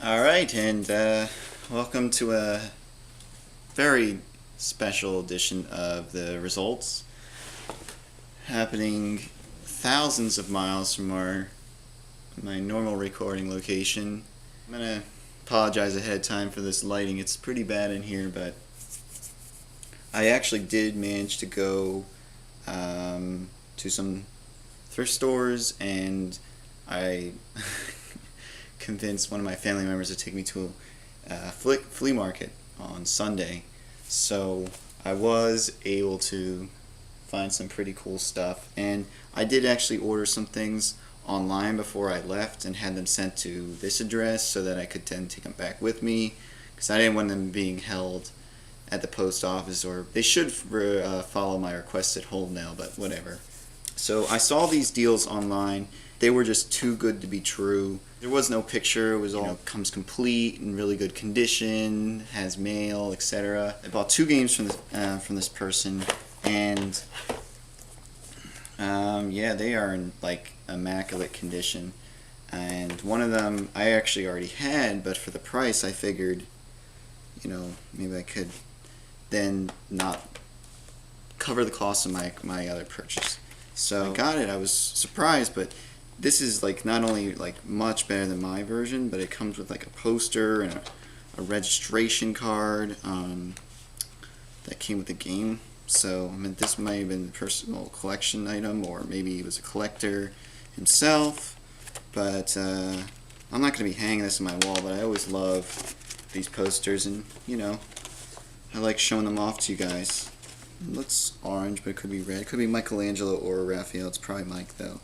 Alright, and welcome to a very special edition of the results, happening thousands of miles from my normal recording location. I'm going to apologize ahead of time for this lighting. It's pretty bad in here, but I actually did manage to go to some thrift stores, and I convinced one of my family members to take me to a flea market on Sunday. So I was able to find some pretty cool stuff, and I did actually order some things online before I left and had them sent to this address so that I could then take them back with me, because I didn't want them being held at the post office, or they should follow my request at home now, but whatever. So I saw these deals online. They were just too good to be true. There was no picture. It was all comes complete in really good condition, has mail, etc. I bought 2 games from this person, and yeah, they are in like immaculate condition. And one of them I actually already had, but for the price, I figured, maybe I could then not cover the cost of my other purchase. So I got it. I was surprised, but this is like not only like much better than my version, but it comes with like a poster and a registration card that came with the game. So I mean, this might have been a personal collection item, or maybe he was a collector himself. But I'm not going to be hanging this on my wall. But I always love these posters, and I like showing them off to you guys. It looks orange, but it could be red. It could be Michelangelo or Raphael. It's probably Mike, though.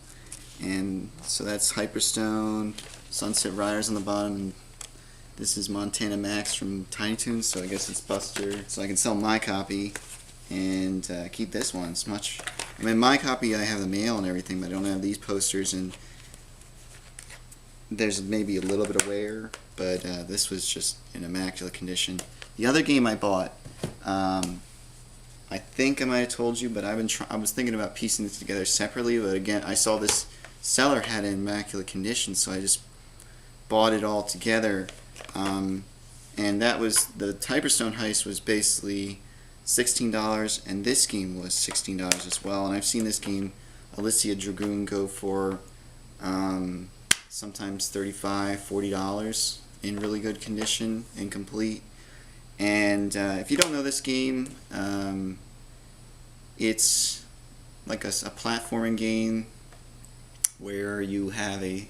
And so that's Hyperstone, Sunset Riders on the bottom, and this is Montana Max from Tiny Toons, so I guess it's Buster. So I can sell my copy and keep this one. It's much. I mean, my copy, I have the mail and everything, but I don't have these posters, and there's maybe a little bit of wear, but this was just in immaculate condition. The other game I bought, I think I might have told you, but I was thinking about piecing this together separately, but again, I saw this seller had it in immaculate condition, so I just bought it all together. And that was, the Hyperstone Heist was basically $16, and this game was $16 as well. And I've seen this game, Alicia Dragoon, go for sometimes $35, $40 in really good condition and complete. And if you don't know this game, it's like a platforming game where you have a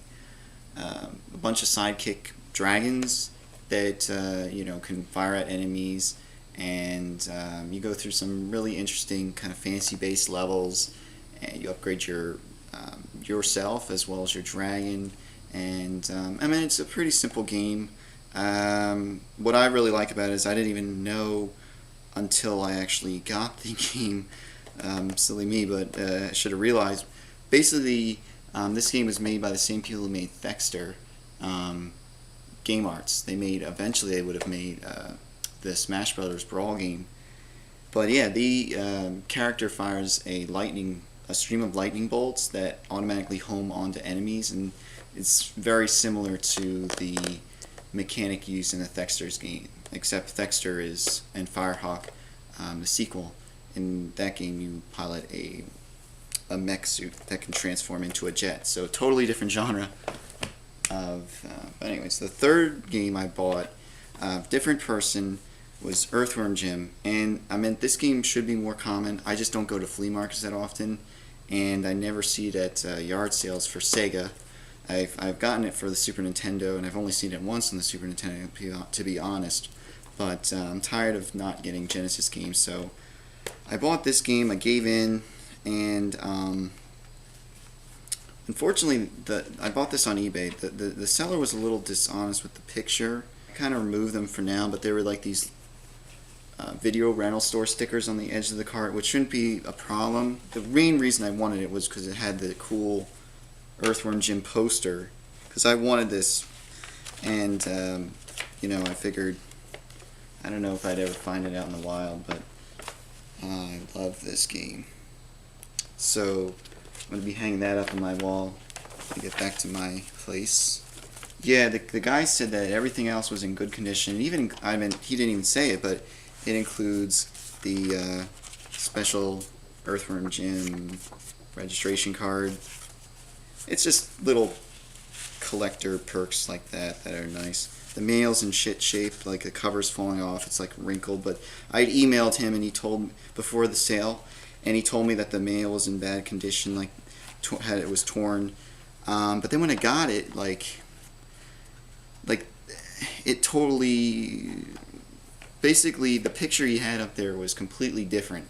bunch of sidekick dragons that can fire at enemies, and you go through some really interesting kind of fantasy-based levels, and you upgrade yourself as well as your dragon. And I mean, it's a pretty simple game. What I really like about it is I didn't even know until I actually got the game. Silly me, but I should have realized. Basically, this game was made by the same people who made Thexter Game Arts. Eventually they would have made the Smash Brothers Brawl game. But yeah, the character fires a stream of lightning bolts that automatically home onto enemies, and it's very similar to the mechanic used in the Thexter's game, except Thexter and Firehawk, the sequel. In that game, you pilot a mech suit that can transform into a jet. So totally different genre of. But anyways, the third game I bought, different person, was Earthworm Jim, and I mean, this game should be more common. I just don't go to flea markets that often, and I never see it at yard sales for Sega. I've gotten it for the Super Nintendo, and I've only seen it once on the Super Nintendo, to be honest. But I'm tired of not getting Genesis games, so I bought this game. I gave in, and unfortunately, I bought this on eBay. The seller was a little dishonest with the picture. I kind of removed them for now, but they were like these video rental store stickers on the edge of the cart, which shouldn't be a problem. The main reason I wanted it was because it had the cool Earthworm Jim poster, because I wanted this, and I figured, I don't know if I'd ever find it out in the wild, but I love this game. So I'm going to be hanging that up on my wall to get back to my place. Yeah, the guy said that everything else was in good condition. Even I mean, he didn't even say it, but it includes the special Earthworm Jim registration card. It's just little collector perks like that are nice. The mail's in shit shape, like the cover's falling off. It's like wrinkled. But I emailed him and he told me before the sale, and he told me that the mail was in bad condition, like it was torn. But then when I got it, like it totally, basically the picture he had up there was completely different.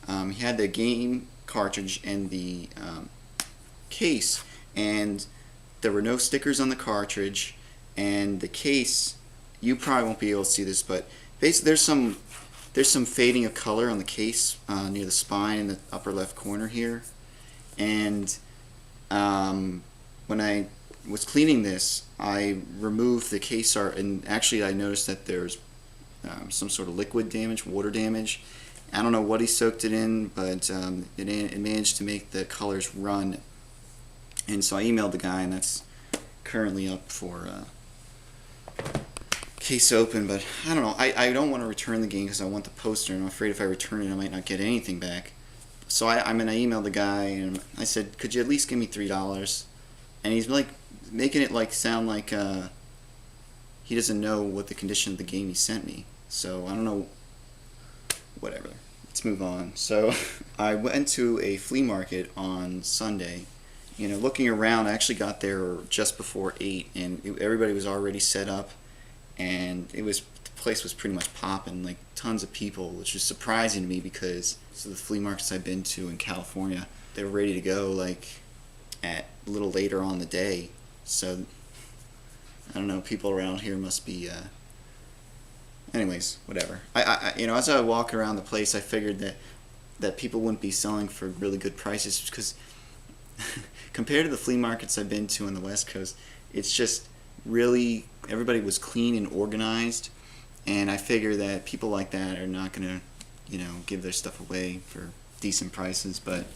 He had the game cartridge and the case, and there were no stickers on the cartridge, and the case, you probably won't be able to see this, but basically there's some fading of color on the case near the spine in the upper left corner here. And when I was cleaning this, I removed the case art, and actually I noticed that there's some sort of liquid damage, water damage. I don't know what he soaked it in, but it managed to make the colors run. And so I emailed the guy, and that's currently up for case open. But I don't know. I don't want to return the game because I want the poster, and I'm afraid if I return it, I might not get anything back. So I emailed the guy, and I said, could you at least give me $3? And he's like making it like sound like he doesn't know what the condition of the game he sent me. So I don't know. Whatever. Let's move on. So I went to a flea market on Sunday. You know, looking around, I actually got there just before 8, and everybody was already set up, and the place was pretty much popping, like tons of people, which is surprising to me because the flea markets I've been to in California, they were ready to go like at a little later on the day. So I don't know, people around here must be anyways, whatever. I as I walk around the place, I figured that people wouldn't be selling for really good prices because compared to the flea markets I've been to on the West Coast, it's just really, everybody was clean and organized, and I figure that people like that are not going to, give their stuff away for decent prices. But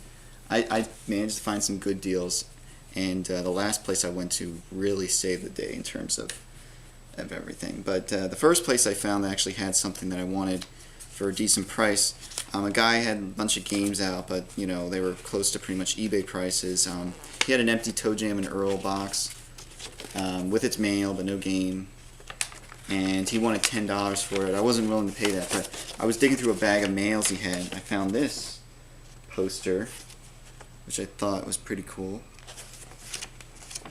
I managed to find some good deals, and the last place I went to really saved the day in terms of everything. But the first place I found that actually had something that I wanted for a decent price. A guy had a bunch of games out, but they were close to pretty much eBay prices. He had an empty Toe Jam and Earl box with its manual, but no game, and he wanted $10 for it. I wasn't willing to pay that, but I was digging through a bag of mails he had. I found this poster, which I thought was pretty cool.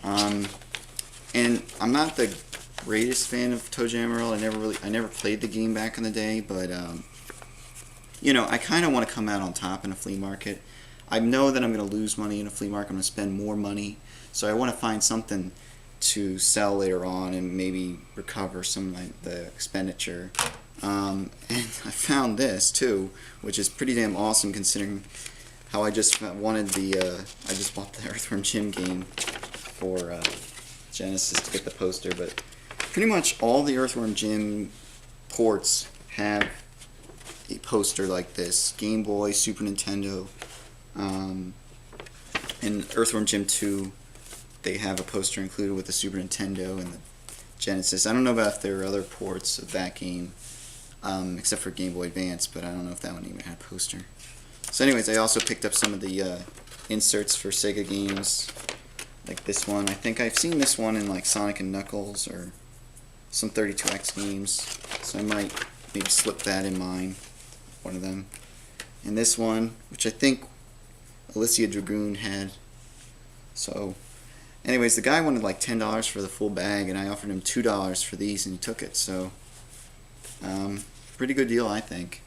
And I'm not the greatest fan of Toe Jam Earl. I never played the game back in the day, but I kind of want to come out on top in a flea market. I know that I'm going to lose money in a flea market. I'm going to spend more money, so I want to find something to sell later on and maybe recover some of the expenditure. And I found this too, which is pretty damn awesome considering how I just wanted I just bought the Earthworm Jim game for Genesis to get the poster, but pretty much all the Earthworm Jim ports have a poster like this. Game Boy, Super Nintendo, and Earthworm Jim 2, they have a poster included with the Super Nintendo and the Genesis. I don't know about if there are other ports of that game, except for Game Boy Advance, but I don't know if that one even had a poster. So anyways, I also picked up some of the inserts for Sega games, like this one. I think I've seen this one in like Sonic and Knuckles or some 32X games, so I might maybe slip that in mine, one of them. And this one, which I think Alicia Dragoon had. So anyways, the guy wanted like $10 for the full bag, and I offered him $2 for these, and he took it. So pretty good deal, I think.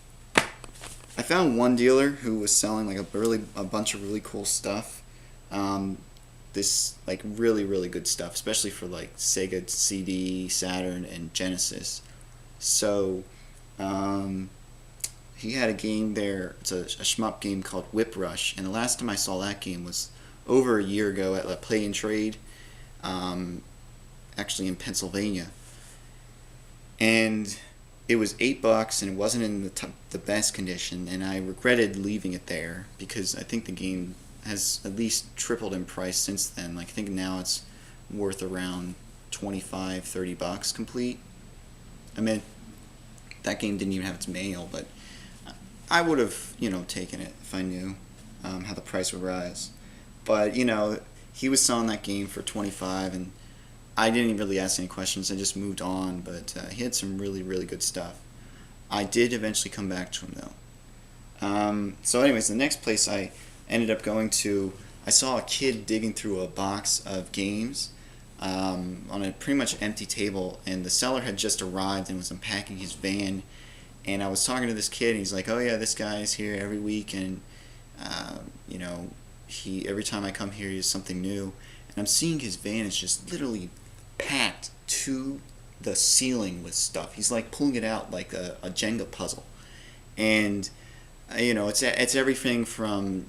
I found one dealer who was selling like a bunch of really cool stuff. This like really good stuff, especially for like Sega CD, Saturn, and Genesis. So he had a game there. It's a shmup game called Whip Rush, and the last time I saw that game was over a year ago at La Play and Trade, actually in Pennsylvania. And it was $8, and it wasn't in the best condition, and I regretted leaving it there because I think the game has at least tripled in price since then. Like I think now it's worth around $25, $30 complete. I mean, that game didn't even have its mail, but I would have, taken it if I knew how the price would rise. But, he was selling that game for 25, and I didn't really ask any questions. I just moved on, but he had some really, really good stuff. I did eventually come back to him, though. So anyways, the next place I ended up going to, I saw a kid digging through a box of games on a pretty much empty table, and the seller had just arrived and was unpacking his van. And I was talking to this kid, and he's like, "Oh yeah, this guy's here every week, and every time I come here, he has something new." And I'm seeing his van is just literally packed to the ceiling with stuff. He's like pulling it out like a Jenga puzzle, and it's everything from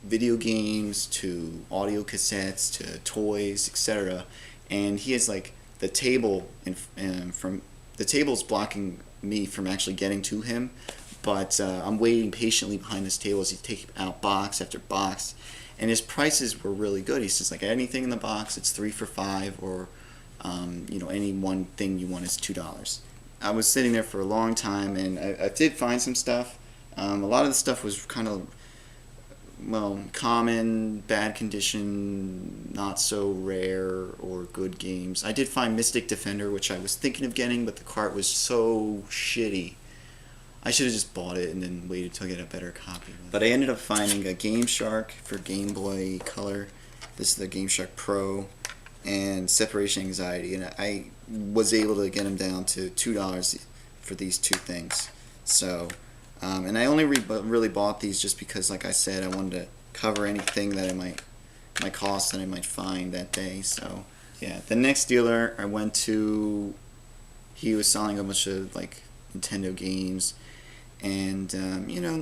video games to audio cassettes to toys, etc. And he has like the table, and from the table's blocking me from actually getting to him, but I'm waiting patiently behind this table as he takes out box after box, and his prices were really good. He says like anything in the box, it's 3 for $5, or any one thing you want is $2. I was sitting there for a long time, and I did find some stuff. A lot of the stuff was kind of, common, bad condition, not so rare, or good games. I did find Mystic Defender, which I was thinking of getting, but the cart was so shitty. I should have just bought it and then waited till I get a better copy. But I ended up finding a Game Shark for Game Boy Color. This is the Game Shark Pro, and Separation Anxiety, and I was able to get them down to $2 for these two things. So, and I only really bought these just because, like I said, I wanted to cover anything that it might cost that I might find that day. So, yeah, the next dealer I went to, he was selling a bunch of like Nintendo games, and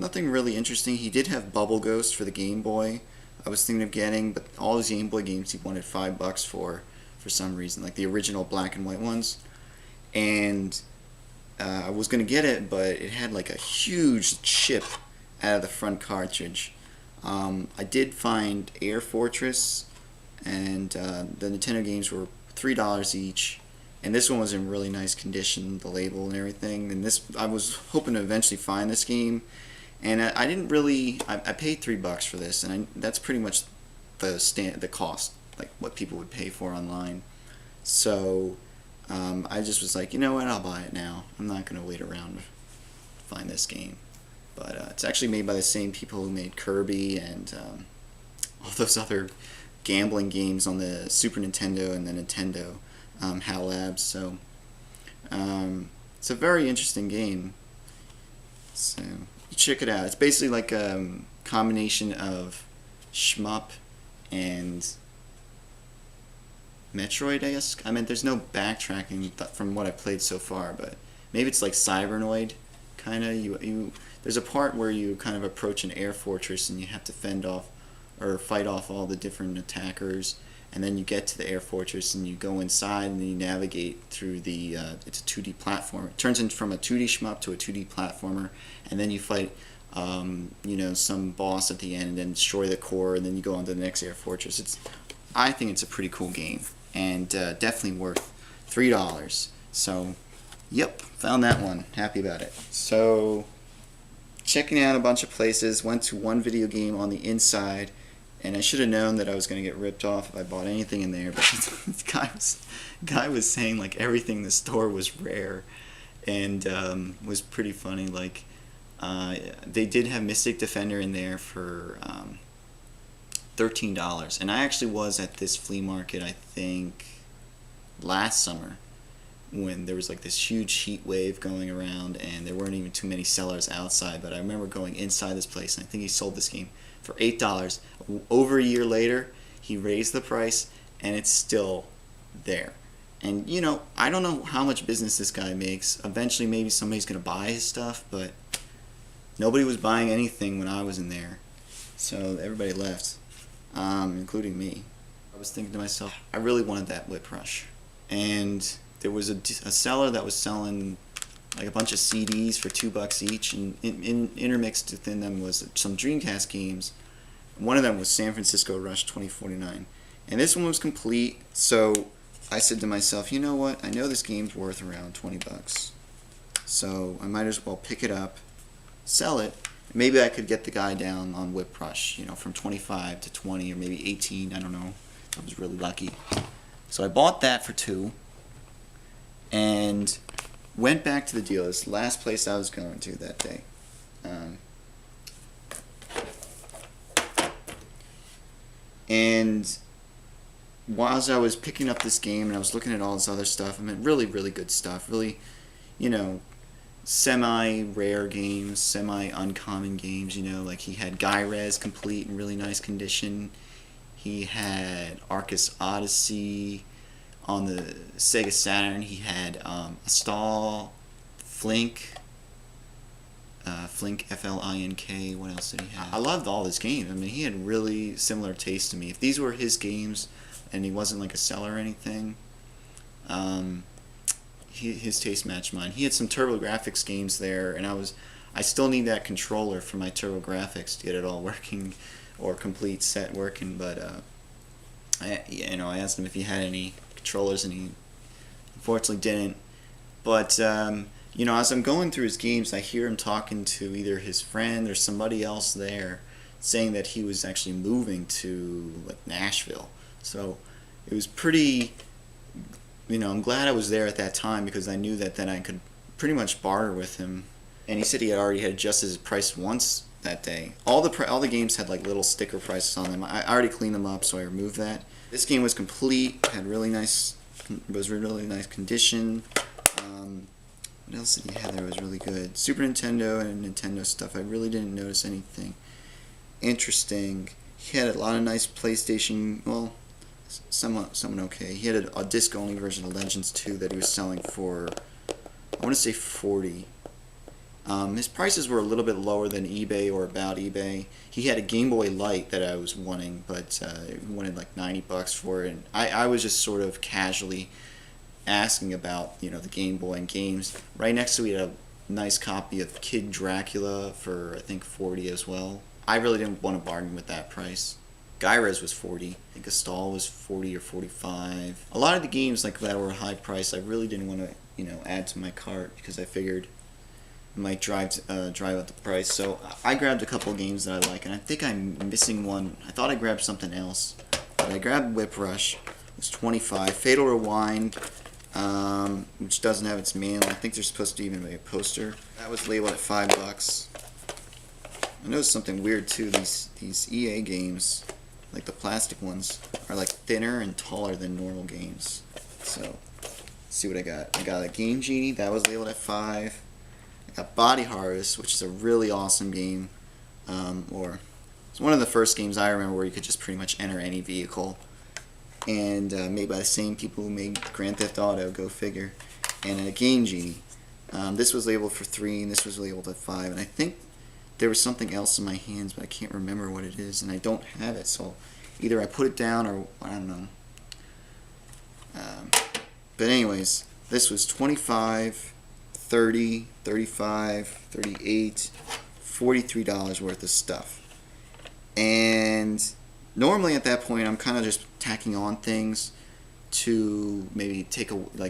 nothing really interesting. He did have Bubble Ghost for the Game Boy. I was thinking of getting, but all his Game Boy games he wanted $5 for some reason, like the original black and white ones. And I was going to get it, but it had like a huge chip out of the front cartridge. I did find Air Fortress, and the Nintendo games were $3 each. And this one was in really nice condition, the label and everything. And this, I was hoping to eventually find this game. And I didn't really. I paid $3 for this, and that's pretty much the cost, like what people would pay for online. So I just was like, you know what, I'll buy it now. I'm not gonna wait around to find this game. But it's actually made by the same people who made Kirby and all those other gambling games on the Super Nintendo and the Nintendo HAL Labs. So it's a very interesting game. So check it out. It's basically like a combination of shmup and Metroid, I guess. I mean, there's no backtracking from what I've played so far, but maybe it's like Cybernoid, kind of. There's a part where you kind of approach an air fortress and you have to fend off or fight off all the different attackers, and then you get to the air fortress and you go inside and then you navigate through the it's a 2D platform. It turns into from a 2D shmup to a 2D platformer, and then you fight some boss at the end and then destroy the core, and then you go on to the next air fortress. I think it's a pretty cool game, and definitely worth $3. So yep, found that one, happy about it. So checking out a bunch of places, went to one video game on the inside, and I should have known that I was going to get ripped off if I bought anything in there, but the guy was saying like everything in the store was rare, and was pretty funny. Like they did have Mystic Defender in there for $13, and I actually was at this flea market, I think last summer, when there was like this huge heat wave going around and there weren't even too many sellers outside, but I remember going inside this place and I think he sold this game for $8. Over a year later, he raised the price and it's still there. And I don't know how much business this guy makes. Eventually maybe somebody's going to buy his stuff, but nobody was buying anything when I was in there. So everybody left, including me. I was thinking to myself, I really wanted that Whip Rush. And there was a seller that was selling like a bunch of CDs for $2 each, and intermixed within them was some Dreamcast games. One of them was San Francisco Rush 2049, and this one was complete. So I said to myself, you know what? I know this game's worth around 20 bucks. So I might as well pick it up, sell it. Maybe I could get the guy down on Whip Rush, you know, from 25 to 20 or maybe 18. I don't know. I was really lucky. So I bought that for $2 and went back to the dealer. This last place I was going to that day. And while I was picking up this game and I was looking at all this other stuff, I mean, really, really good stuff. Really, you know, semi-rare games, semi-uncommon games, you know, like he had Guy-Rez complete in really nice condition. He had Arcus Odyssey on the Sega Saturn. He had Astall, Flink, Flink, what else did he have? I loved all his games. I mean, he had really similar taste to me. If these were his games and he wasn't like a seller or anything, his taste matched mine. He had some TurboGrafx games there, and I still need that controller for my TurboGrafx to get it all working, or complete set working. But I asked him if he had any controllers, and he unfortunately didn't. But as I'm going through his games, I hear him talking to either his friend or somebody else there, saying that he was actually moving to like Nashville. So it was pretty. I'm glad I was there at that time because I knew that then I could pretty much barter with him. And he said he had already had adjusted his price once that day. All the games had like little sticker prices on them. I already cleaned them up, so I removed that. This game was complete. Was really nice condition. What else did he have there was really good? Super Nintendo and Nintendo stuff. I really didn't notice anything interesting. He had a lot of nice PlayStation. Well, somewhat okay. He had a disc-only version of Legends 2 that he was selling for, I want to say $40. His prices were a little bit lower than eBay or about eBay. He had a Game Boy Light that I was wanting, but he wanted like $90 for it. And I was just sort of casually asking about the Game Boy and games. Right next to it, he had a nice copy of Kid Dracula for I think $40 as well. I really didn't want to bargain with that price. Guy-Rez was $40. I think Astall was $40 or $45. A lot of the games like that were high price. I really didn't want to add to my cart because I figured it might drive up the price. So I grabbed a couple of games that I like, and I think I'm missing one. I thought I grabbed something else, but I grabbed Whip Rush. It was $25. Fatal Rewind, which doesn't have its manual. I think there's supposed to even be a poster. That was labeled at $5. I noticed something weird too. These EA games, like the plastic ones, are like thinner and taller than normal games. So, let's see what I got. I got a Game Genie, that was labeled at $5. I got Body Harvest, which is a really awesome game. It's one of the first games I remember where you could just pretty much enter any vehicle. And made by the same people who made Grand Theft Auto, go figure. And a Game Genie. This was labeled for $3, and this was labeled at $5. And I think there was something else in my hands, but I can't remember what it is, and I don't have it, so either I put it down or I don't know. But anyways, this was $25, $30, $35, $38, $43 worth of stuff. And normally at that point, I'm kind of just tacking on things to maybe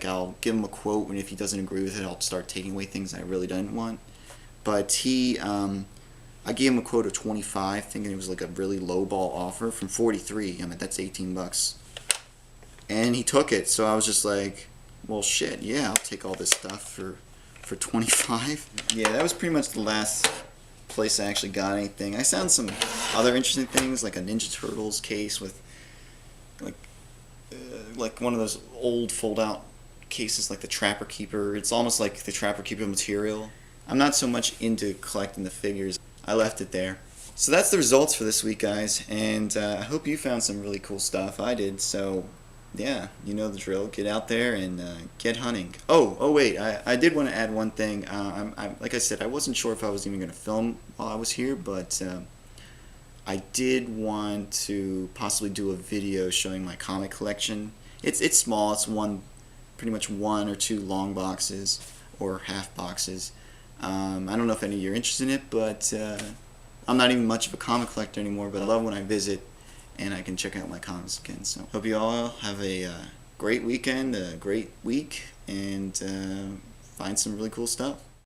I'll give him a quote, and if he doesn't agree with it, I'll start taking away things I really didn't want. But I gave him a quote of $25, thinking it was like a really lowball offer from $43. I mean, that's $18. And he took it, so I was just like, well, shit, yeah, I'll take all this stuff for $25. Yeah, that was pretty much the last place I actually got anything. I found some other interesting things, like a Ninja Turtles case with like one of those old fold-out cases, like the Trapper Keeper. It's almost like the Trapper Keeper material. I'm not so much into collecting the figures. I left it there. So that's the results for this week, guys, and I hope you found some really cool stuff. I did, so yeah, you know the drill. Get out there and get hunting. Oh wait, I did want to add one thing. Like I said, I wasn't sure if I was even going to film while I was here, but I did want to possibly do a video showing my comic collection. It's small. It's pretty much one or two long boxes or half boxes. I don't know if any of you are interested in it, but I'm not even much of a comic collector anymore, but I love when I visit and I can check out my comics again. So hope you all have a great weekend, a great week, and find some really cool stuff.